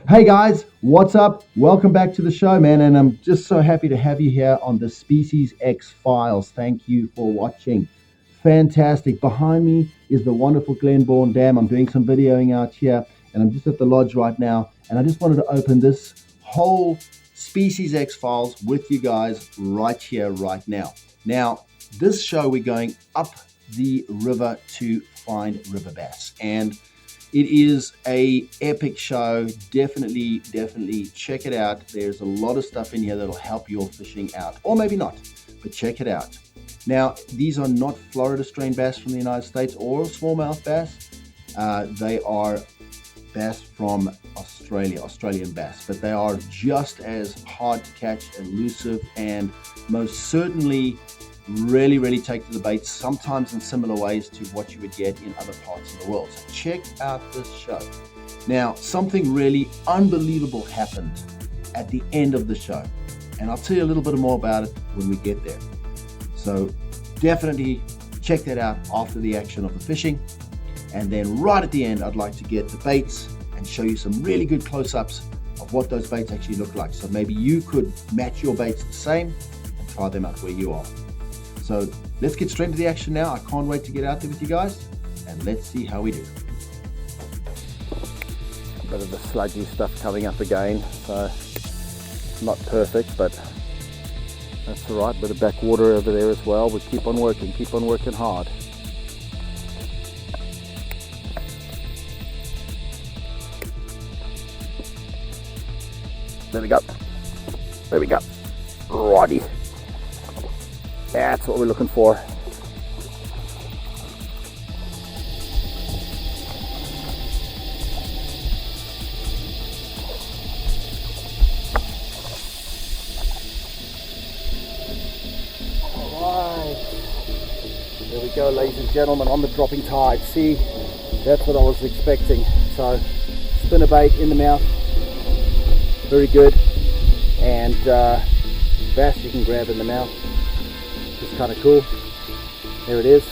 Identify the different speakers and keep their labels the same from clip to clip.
Speaker 1: Hey guys, what's up? Welcome back to the show, man, and I'm just so happy to have you here on the Species X Files. Thank you for watching. Fantastic. Behind me is the wonderful Glenbourne Dam. I'm doing some videoing out here, and I'm just at the lodge right now, and I just wanted to open this whole Species X Files with you guys right here, right now. Now, this show, we're going up the river to find river bass, and it is a epic show. Definitely check it out. There's a lot of stuff in here that'll help your fishing out, or maybe not, but check it out. Now, these are not Florida strain bass from the United States or smallmouth bass. They are bass from Australia, Australian bass, but they are just as hard to catch, elusive, and most certainly really take to the bait, sometimes in similar ways to what you would get in other parts of the world. So check out this show. Now, something really unbelievable happened at the end of the show, and I'll tell you a little bit more about it when we get there. So definitely check that out after the action of the fishing. And then right at the end, I'd like to get the baits and show you some really good close-ups of what those baits actually look like. So maybe you could match your baits the same and try them out where you are. So let's get straight into the action now. I can't wait to get out there with you guys, and let's see how we do. A bit of the sludgy stuff coming up again, so not perfect, but that's all right. Bit of backwater over there as well. We keep on working hard. There we go. Righty. That's what we're looking for. Alright. There we go, ladies and gentlemen, on the dropping tide. See, that's what I was expecting. So, spinnerbait in the mouth. Very good. And bass you can grab in the mouth. It's kind of cool. There it is.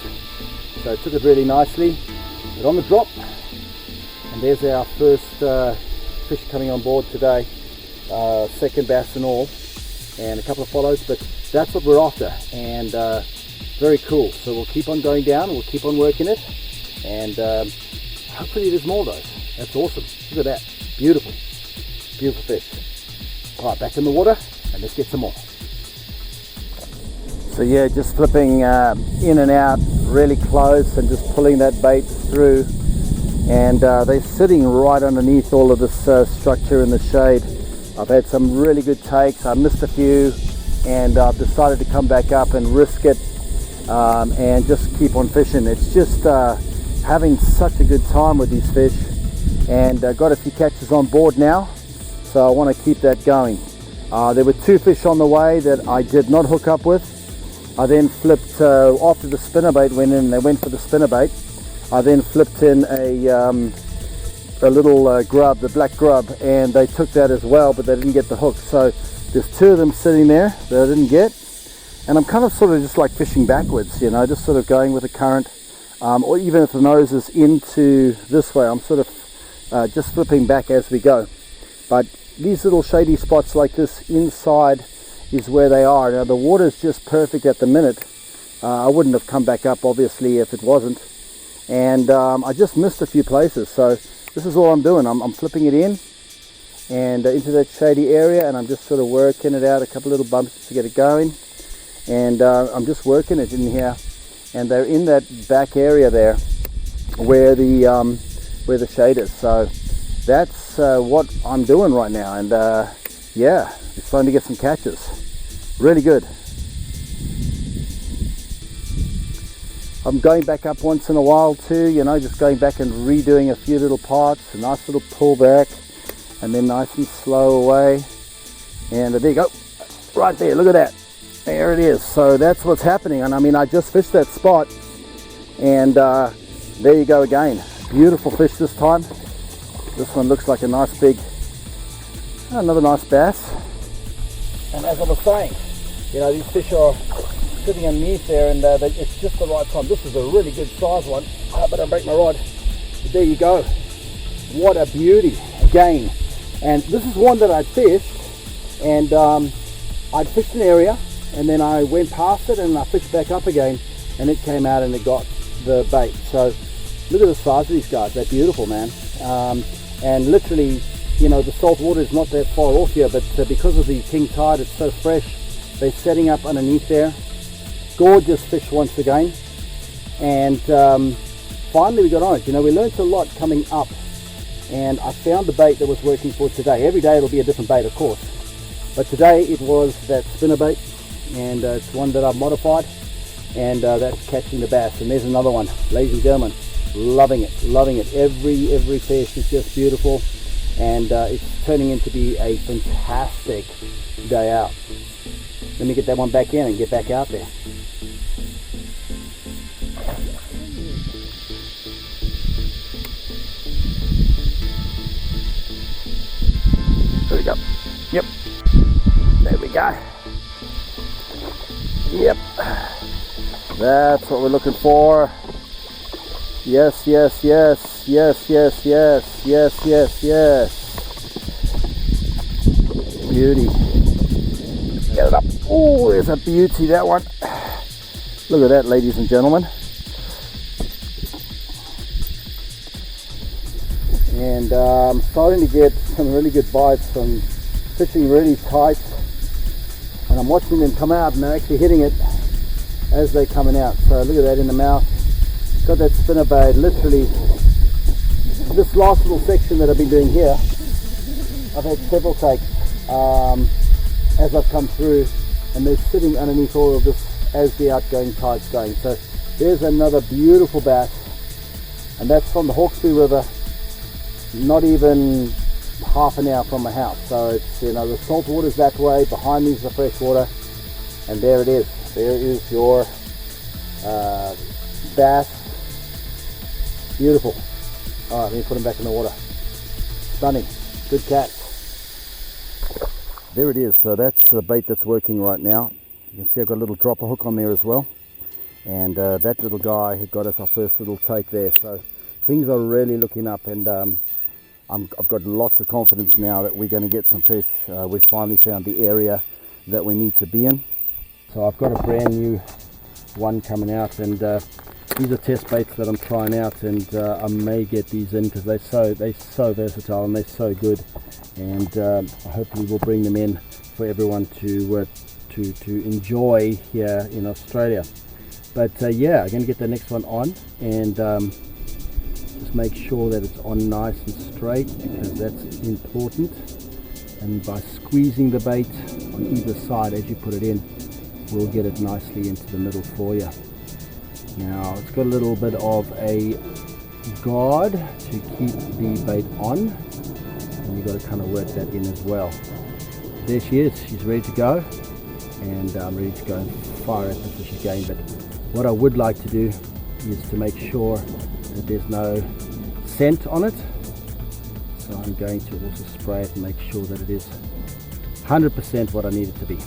Speaker 1: So it took it really nicely, but on the drop, and there's our first fish coming on board today, second bass and all, and a couple of follows, but that's what we're after, and very cool. So we'll keep on going down, we'll keep on working it, and hopefully there's more of those. That's awesome. Look at that. Beautiful fish. All right, back in the water, and let's get some more. So yeah, just flipping in and out really close and just pulling that bait through, and they're sitting right underneath all of this structure in the shade. I've had some really good takes. I missed a few, and I've decided to come back up and risk it and just keep on fishing. It's just having such a good time with these fish, and got a few catches on board now, so I want to keep that going. There were two fish on the way that I did not hook up with. I then flipped, after the spinnerbait went in, they went for the spinnerbait, I then flipped in a little grub, the black grub, and they took that as well, but they didn't get the hook. So there's two of them sitting there that I didn't get, and I'm kind of sort of just like fishing backwards, you know, just sort of going with the current, or even if the nose is into this way, I'm sort of just flipping back as we go. But these little shady spots like this inside is where they are. Now the water is just perfect at the minute. I wouldn't have come back up obviously if it wasn't, and I just missed a few places. So this is all I'm doing. I'm flipping it in and into that shady area, and I'm just sort of working it out, a couple little bumps to get it going, and I'm just working it in here, and they're in that back area there where the shade is. So that's what I'm doing right now, and yeah, it's starting to get some catches. Really good. I'm going back up once in a while too, you know, just going back and redoing a few little parts, a nice little pullback, and then nice and slow away. And there you go, right there, look at that. There it is. So that's what's happening. And I mean, I just fished that spot, and there you go again. Beautiful fish this time. This one looks like a nice big, another nice bass. And as I was saying, you know, these fish are sitting underneath there, and it's just the right time. This is a really good size one. But I break my rod. But there you go. What a beauty. Again, And this is one that I'd fished, and I'd fished an area, and then I went past it and I fished back up again, and it came out and it got the bait. So look at the size of these guys. They're beautiful, man. And literally, you know, the salt water is not that far off here, but because of the king tide, it's so fresh. They're setting up underneath there. Gorgeous fish once again. And finally we got on it. You know, we learned a lot coming up, and I found the bait that was working for today. Every day it'll be a different bait, of course, but today it was that spinner bait, and it's one that I've modified, and that's catching the bass. And there's another one, ladies and gentlemen. Loving it. Every fish is just beautiful, and it's turning into be a fantastic day out. Let me get that one back in and get back out there. There we go. Yep. There we go. Yep. That's what we're looking for. Yes. Beauty. Get it up. Oh, there's a beauty, that one. Look at that, ladies and gentlemen. And I'm starting to get some really good bites from fishing really tight, and I'm watching them come out, and they're actually hitting it as they're coming out. So look at that in the mouth. Got that spinner bait. Literally, this last little section that I've been doing here, I've had several takes as I've come through, and they're sitting underneath all of this as the outgoing tide's going. So there's another beautiful bass, and that's from the Hawkesbury River, not even half an hour from my house. So it's, you know, the salt water's that way, behind me is the fresh water, and there it is. There is your bass. Beautiful. Alright, let me put him back in the water. Stunning. Good catch. There it is. So that's the bait that's working right now. You can see I've got a little dropper hook on there as well, and that little guy had got us our first little take there. So things are really looking up, and I've got lots of confidence now that we're going to get some fish. We've finally found the area that we need to be in. So I've got a brand new one coming out, and these are test baits that I'm trying out, and I may get these in because they're so versatile and they're so good, and hopefully we'll bring them in for everyone to enjoy here in Australia. But yeah, I'm going to get the next one on, and just make sure that it's on nice and straight, because that's important. And by squeezing the bait on either side as you put it in, we'll get it nicely into the middle for you. Now it's got a little bit of a guard to keep the bait on, and you've got to kind of work that in as well. There she is. She's ready to go, and I'm ready to go and fire at the fish again. But what I would like to do is to make sure that there's no scent on it, so I'm going to also spray it and make sure that it is 100% what I need it to be.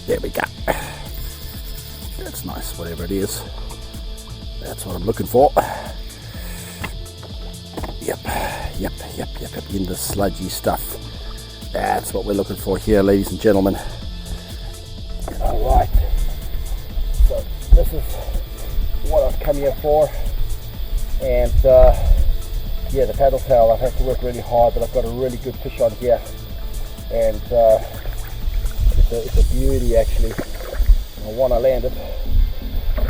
Speaker 1: There we go. That's nice, whatever it is. That's what I'm looking for. Yep, in the sludgy stuff. That's what we're looking for here, ladies and gentlemen. Alright, so this is what I've come here for. And yeah, the paddle tail, I've had to work really hard, but I've got a really good fish on here. And it's a beauty, actually. I want to land it.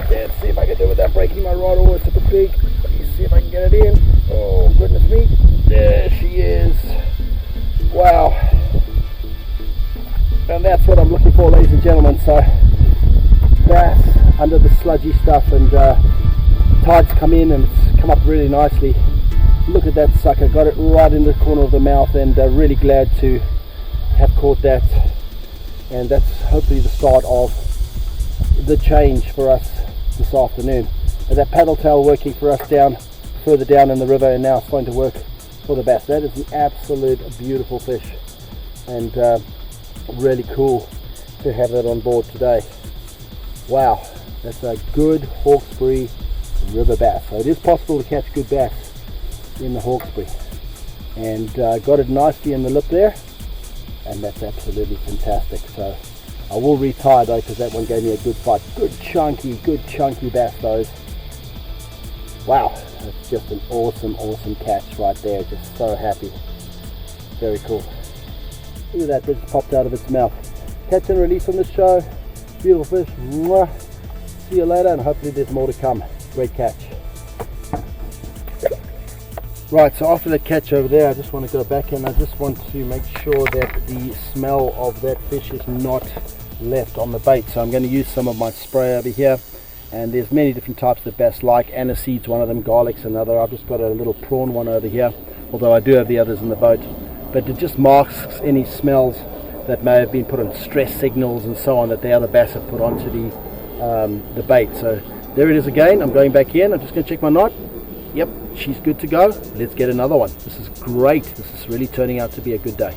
Speaker 1: Let's see if I can do it without breaking my rod. Oh, it's a bit big. Let me see if I can get it in. Oh, goodness me. There she is. Wow. And that's what I'm looking for, ladies and gentlemen. So, bass under the sludgy stuff, and tides come in and it's come up really nicely. Look at that sucker. Got it right in the corner of the mouth, and really glad to have caught that. And that's hopefully the start of the change for us this afternoon. And that paddle tail working for us down further down in the river and now starting to work for the bass. That is an absolute beautiful fish, and really cool to have that on board today. Wow, that's a good Hawkesbury river bass. So it is possible to catch good bass in the Hawkesbury, and got it nicely in the lip there, and that's absolutely fantastic. So I will retire though, because that one gave me a good fight. Good chunky bass those. Wow, that's just an awesome catch right there. Just so happy. Very cool. Look at that, that just popped out of its mouth. Catch and release on this show. Beautiful fish. Mwah. See you later, and hopefully there's more to come. Great catch. Right, so after that catch over there, I just want to go back and I just want to make sure that the smell of that fish is not left on the bait. So I'm going to use some of my spray over here, and there's many different types that bass like. Aniseed's one of them, garlic's another. I've just got a little prawn one over here, although I do have the others in the boat. But it just masks any smells that may have been put on stress signals and so on that the other bass have put onto the bait. So there it is again. I'm going back in. I'm just going to check my knot. Yep, she's good to go. Let's get another one. This is great. This is really turning out to be a good day.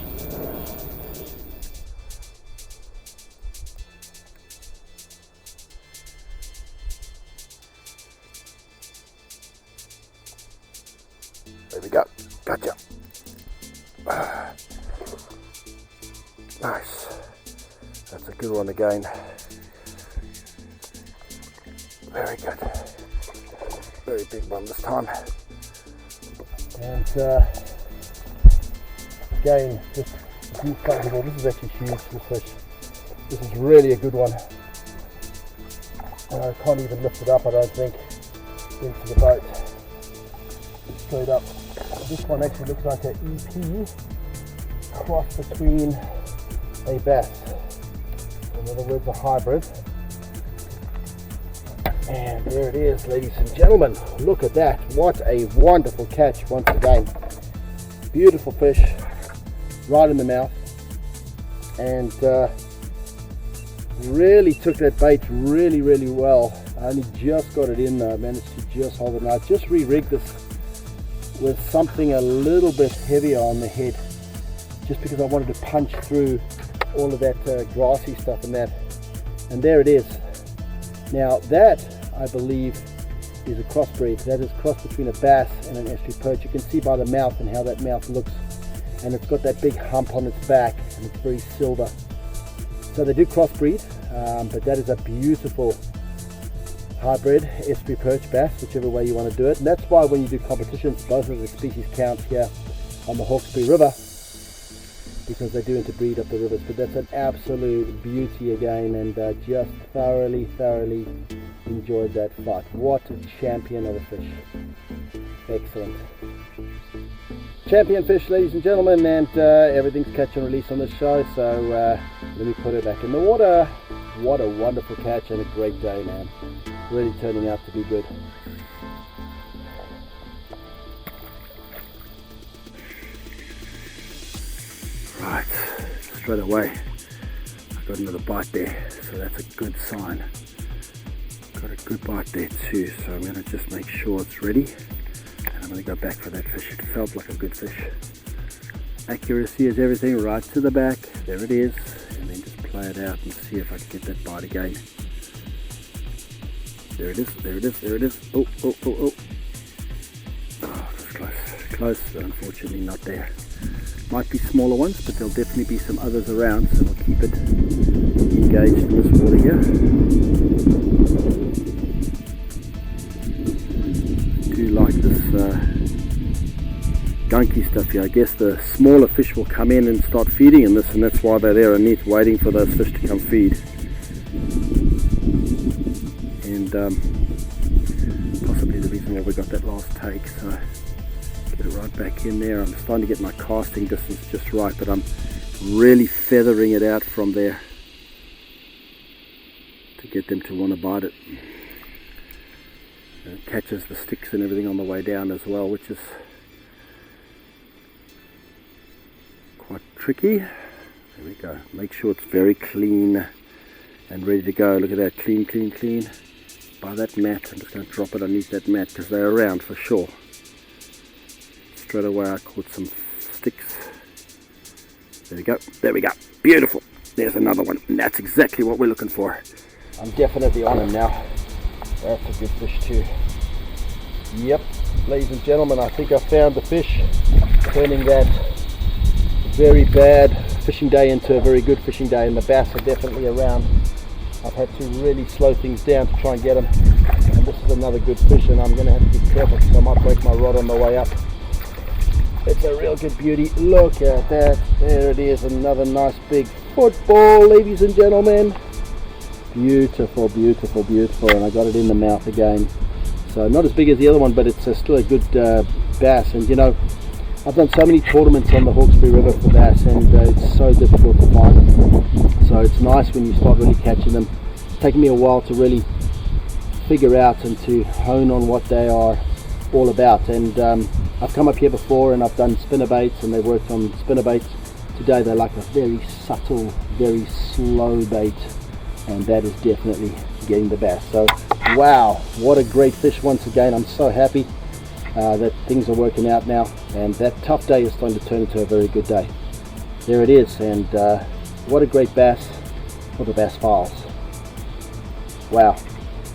Speaker 1: There we go. Gotcha. Nice. That's a good one again. Very good. Very big one this time. And again, just comfortable. This is actually huge, this fish. This is really a good one. I can't even lift it up, I don't think, into the boat. Straight up. This one actually looks like an EP cross between a bass. In other words, a hybrid. And there it is, ladies and gentlemen. Look at that. What a wonderful catch once again. Beautiful fish, right in the mouth. And really took that bait really well. I only just got it in there. I managed to just hold it. And I just re-rigged this with something a little bit heavier on the head, just because I wanted to punch through all of that grassy stuff and that. And there it is. Now that, I believe, is a crossbreed. That is cross between a bass and an estuary perch. You can see by the mouth and how that mouth looks, and it's got that big hump on its back, and it's very silver. So they do crossbreed, but that is a beautiful hybrid estuary perch bass, whichever way you want to do it. And that's why when you do competitions, both of the species count here on the Hawkesbury River, because they do interbreed up the rivers. But that's an absolute beauty again, and just thoroughly enjoyed that fight. What a champion of a fish. Excellent. Champion fish, ladies and gentlemen, and everything's catch and release on this show, so let me put it back in the water. What a wonderful catch and a great day, man. Really turning out to be good. Right, straight away I got another bite there, so that's a good sign. Got a good bite there too, so I'm going to just make sure it's ready, and I'm going to go back for that fish. It felt like a good fish. Accuracy is everything, right to the back. There it is, and then just play it out and see if I can get that bite again. There it is, there it is, there it is. Oh, that's close, but unfortunately not there. Might be smaller ones, but there'll definitely be some others around, so we'll keep it engaged in this water here. I do like this gunky stuff here. I guess the smaller fish will come in and start feeding in this, and that's why they're there underneath waiting for those fish to come feed. And possibly the reason why we got that last take. So get it right back in there. I'm starting to get my casting distance just right, but I'm really feathering it out from there to get them to want to bite it. And it catches the sticks and everything on the way down as well, which is quite tricky. There we go. Make sure it's very clean and ready to go. Look at that, clean. By that mat, I'm just going to drop it underneath that mat because they're around for sure. straight away. I caught some sticks. There we go. There we go. Beautiful. There's another one. And that's exactly what we're looking for. I'm definitely on him now. That's a good fish too. Yep, ladies and gentlemen, I think I found the fish, turning that very bad fishing day into a very good fishing day, and the bass are definitely around. I've had to really slow things down to try and get them, and this is another good fish, and I'm going to have to be careful because I might break my rod on the way up. It's a real good beauty. Look at that. There it is, another nice big football, ladies and gentlemen. Beautiful, beautiful, beautiful, and I got it in the mouth again. So not as big as the other one, but it's still a good bass. And you know, I've done so many tournaments on the Hawkesbury River for bass, and it's so difficult to find them. So it's nice when you start really catching them. It's taken me a while to really figure out and to hone on what they are all about. And I've come up here before and I've done spinner baits, and they've worked on spinner baits. Today they're like a very subtle, very slow bait, and that is definitely getting the bass. So wow, what a great fish once again. I'm so happy that things are working out now, and that tough day is starting to turn into a very good day. There it is, and what a great bass for the Bass Files. Wow,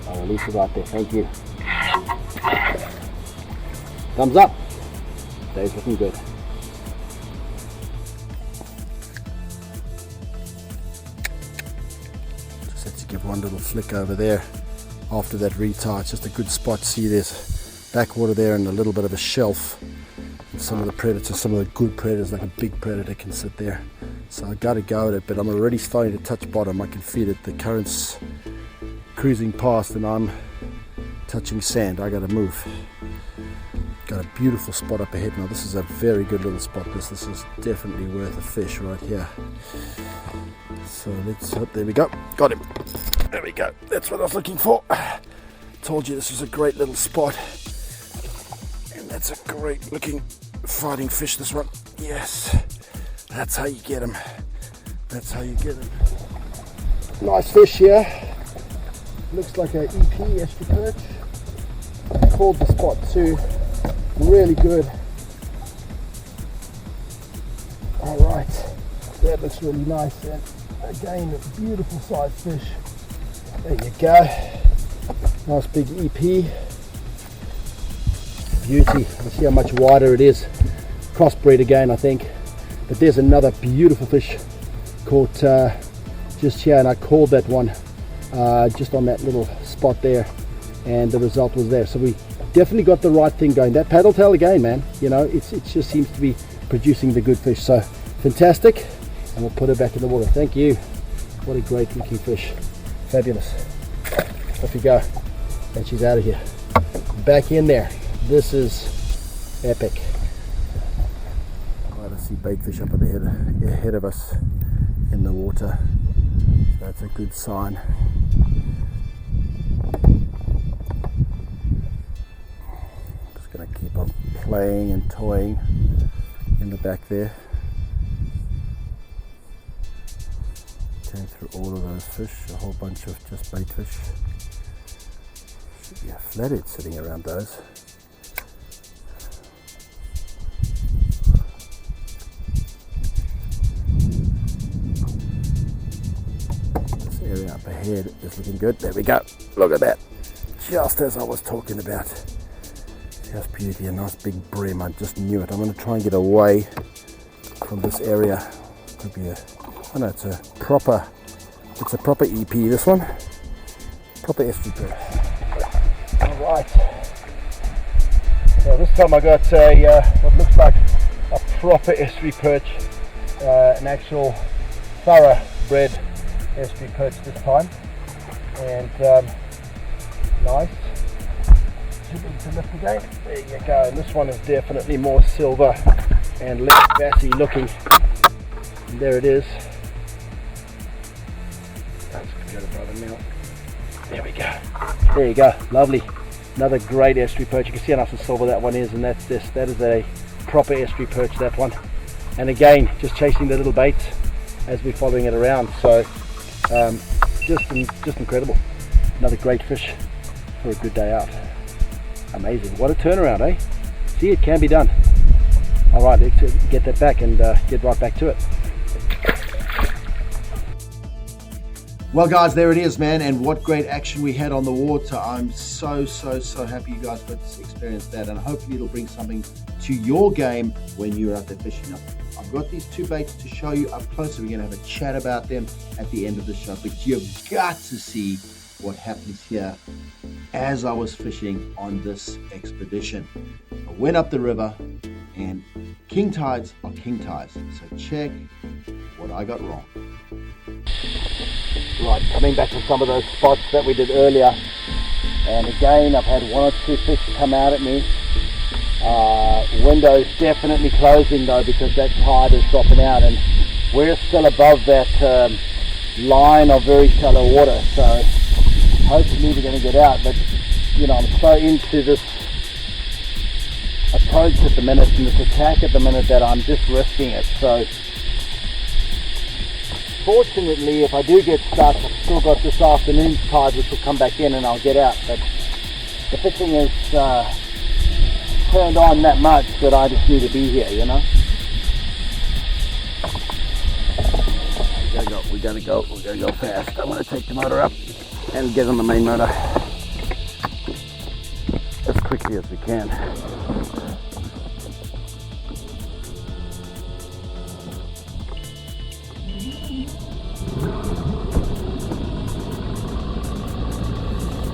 Speaker 1: I'll release it right there. Thank you. Thumbs up. Day's looking good. Just had to give one little flick over there after that retie. It's just a good spot. See, there's backwater there and a little bit of a shelf. And some of the predators, some of the good predators, like a big predator, can sit there. So I got to go at it, but I'm already starting to touch bottom. I can feel it. The current's cruising past and I'm touching sand. I got to move. Got a beautiful spot up ahead now. This is a very good little spot. This is definitely worth a fish right here. So let's, oh, there we go. Got him. There we go. That's what I was looking for. Told you this was a great little spot. And that's a great looking fighting fish, this one. Yes. That's how you get him. That's how you get him. Nice fish here. Looks like a EP estuary perch. I called the spot too. Really good. Alright, that looks really nice, and again a beautiful sized fish. There you go. Nice big EP. Beauty. Let's see how much wider it is. Crossbreed again, I think. But there's another beautiful fish caught just here, and I called that one just on that little spot there, and the result was there. So we definitely got the right thing going. That paddle tail again, man, you know, it just seems to be producing the good fish. So fantastic, and we'll put her back in the water. Thank you. What a great looking fish. Fabulous. Off you go. And she's out of here. Back in there. This is epic. Right, I see bait fish up ahead of us in the water. So that's a good sign. Going to keep on playing and toying in the back there. Came through all of those fish, a whole bunch of just bait fish. Should be a flathead sitting around those. This area up ahead is looking good. There we go. Look at that. Just as I was talking about. Just beauty, a nice big brim. I just knew it. I'm going to try and get away from this area. Could be a, oh no, it's a proper EP, this one. Proper estuary perch. Alright. So this time I got a, what looks like a proper estuary perch. An actual thoroughbred estuary perch this time. And nice. To lift again. There you go. And this one is definitely more silver and less bassy looking. And there it is. That's good about the mouth. There we go. There you go. Lovely. Another great estuary perch. You can see how nice and silver that one is, and that's this. That is a proper estuary perch, that one. And again, just chasing the little baits as we're following it around. So just incredible. Another great fish for a good day out. Amazing. What a turnaround, eh? See, it can be done. All right, let's get that back and get right back to it. Well guys, there it is, man, and what great action we had on the water. I'm so happy you guys got to experience that, and hopefully it'll bring something to your game when you're out there fishing. Now, I've got these two baits to show you up close, so we're going to have a chat about them at the end of the show, but you've got to see what happens here as I was fishing on this expedition. I went up the river, and king tides are king tides, so check what I got wrong. Right, coming back to some of those spots that we did earlier, and again I've had one or two fish come out at me. Window's definitely closing though, because that tide is dropping out, and we're still above that line of very shallow water, so hopefully we're going to get out. But you know, I'm so into this approach at the minute and this attack at the minute that I'm just risking it. So fortunately, if I do get stuck, I've still got this afternoon's tide which will come back in and I'll get out. But the fishing is turned on that much that I just need to be here, you know. We gotta go fast. I want to take the motor up and get on the main motor as quickly as we can.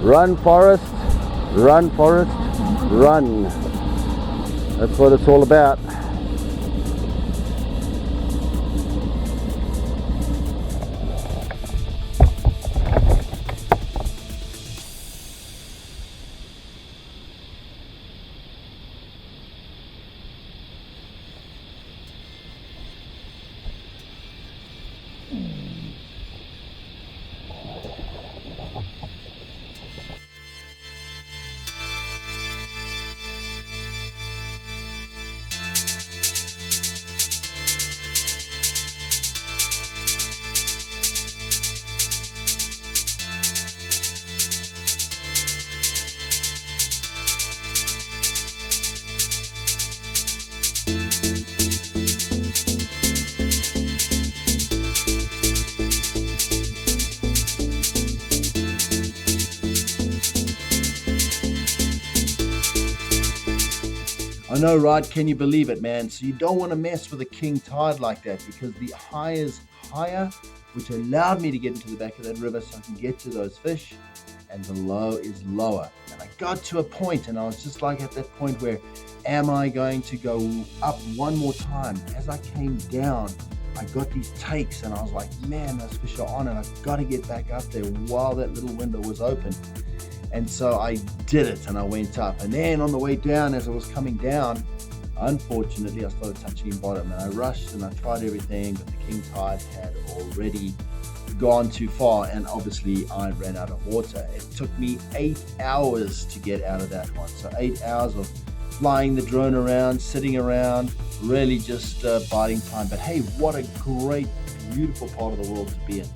Speaker 1: Run, Forrest, run, Forrest, run. That's what it's all about. I know, right? Can you believe it, man? So you don't want to mess with a king tide like that, because the high is higher, which allowed me to get into the back of that river so I can get to those fish, and the low is lower. And I got to a point and I was just like at that point where, am I going to go up one more time? As I came down, I got these takes and I was like, man, those fish are on and I've got to get back up there while that little window was open. And so I did it and I went up, and then on the way down, as I was coming down, unfortunately I started touching bottom, and I rushed and I tried everything, but the king tide had already gone too far, and obviously I ran out of water. It took me 8 hours to get out of that one. So 8 hours of flying the drone around, sitting around, really just biding time. But hey, what a great, beautiful part of the world to be in,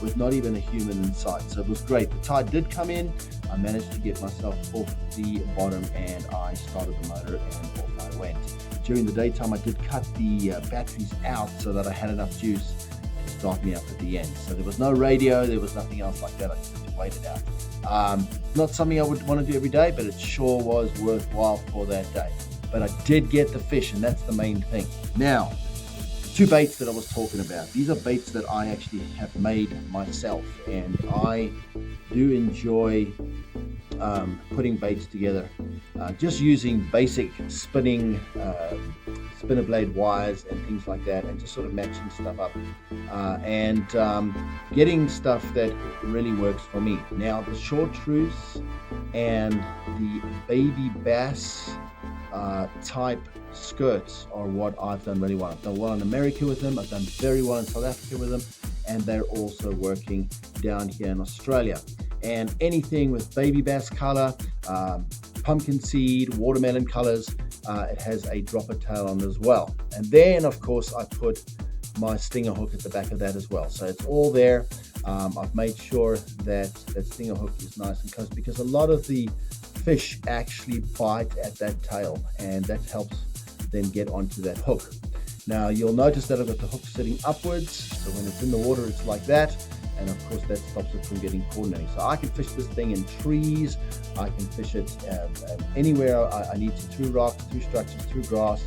Speaker 1: with not even a human in sight. So it was great. The tide did come in. I managed to get myself off the bottom and I started the motor and off I went. During the daytime, I did cut the batteries out so that I had enough juice to start me up at the end. So there was no radio, there was nothing else like that. I just had to wait it out. Not something I would want to do every day, but it sure was worthwhile for that day. But I did get the fish, and that's the main thing. Now, two baits that I was talking about. These are baits that I actually have made myself, and I do enjoy putting baits together, just using basic spinner blade wires and things like that, and just sort of matching stuff up and getting stuff that really works for me. Now, the short shrews and the baby bass type skirts are what I've done really well. I've done well in America with them, I've done very well in South Africa with them, and they're also working down here in Australia. And anything with baby bass color, pumpkin seed, watermelon colors, it has a dropper tail on as well. And then of course I put my stinger hook at the back of that as well. So it's all there. I've made sure that that stinger hook is nice and close, because a lot of the fish actually bite at that tail, and that helps then get onto that hook. Now you'll notice that I've got the hook sitting upwards, so when it's in the water it's like that, and of course that stops it from getting caught in. So I can fish this thing in trees, I can fish it anywhere I need to, through rocks, through structures, through grass,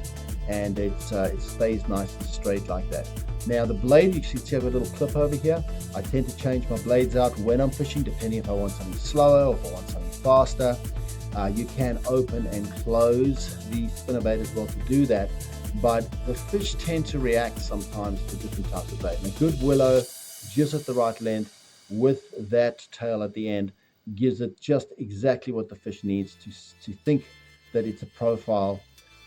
Speaker 1: and it stays nice and straight like that. Now the blade, you can see I've got a little clip over here. I tend to change my blades out when I'm fishing, depending if I want something slower or if I want something faster. You can open and close the spinnerbait as well to do that, but the fish tend to react sometimes to different types of bait. And a good willow, just at the right length, with that tail at the end, gives it just exactly what the fish needs to think that it's a profile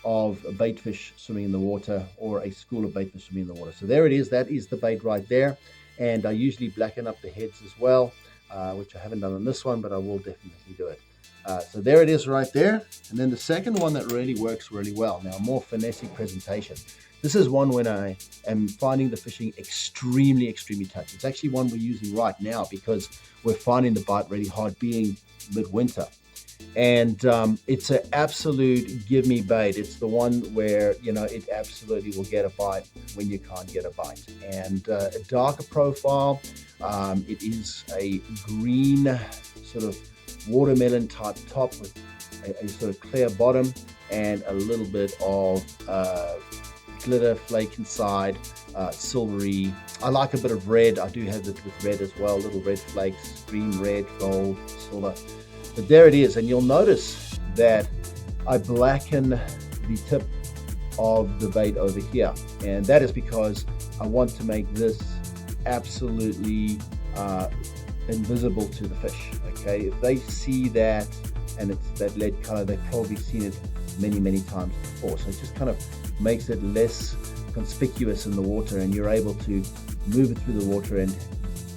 Speaker 1: of a bait fish swimming in the water, or a school of bait fish swimming in the water. So there it is, that is the bait right there. And I usually blacken up the heads as well, which I haven't done on this one, but I will definitely do it. So there it is right there. And then the second one that really works really well, now a more finessey presentation. This is one when I am finding the fishing extremely touchy. It's actually one we're using right now because we're finding the bite really hard, being midwinter. And it's an absolute give me bait. It's the one where, you know, it absolutely will get a bite when you can't get a bite. And a darker profile. It is a green sort of watermelon type top with a sort of clear bottom and a little bit of glitter flake inside, silvery. I like a bit of red. I do have it with red as well, little red flakes, green, red, gold, silver. But there it is, and you'll notice that I blacken the tip of the bait over here, and that is because I want to make this absolutely invisible to the fish. Okay, if they see that and it's that lead color, they've probably seen it many times before, so it just kind of makes it less conspicuous in the water, and you're able to move it through the water and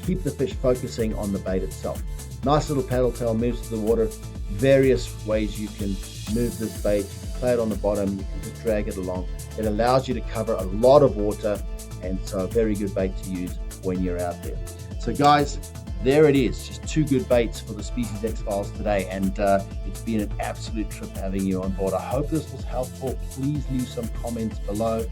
Speaker 1: keep the fish focusing on the bait itself. Nice little paddle tail, moves to the water. Various ways you can move this bait. You can play it on the bottom, you can just drag it along. It allows you to cover a lot of water, and so a very good bait to use when you're out there. So guys, there it is, just two good baits for the Species X-Files today, and it's been an absolute trip having you on board. I hope this was helpful. Please leave some comments below.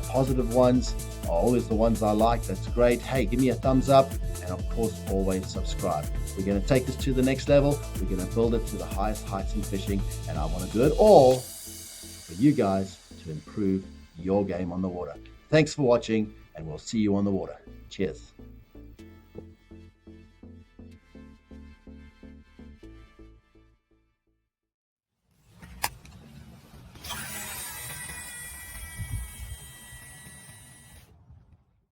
Speaker 1: Positive ones are always the ones I like. That's great. Hey, give me a thumbs up, and of course always subscribe. We're going to take this to the next level. We're going to build it to the highest heights in fishing, and I want to do it all for you guys to improve your game on the water. Thanks for watching, and we'll see you on the water. Cheers.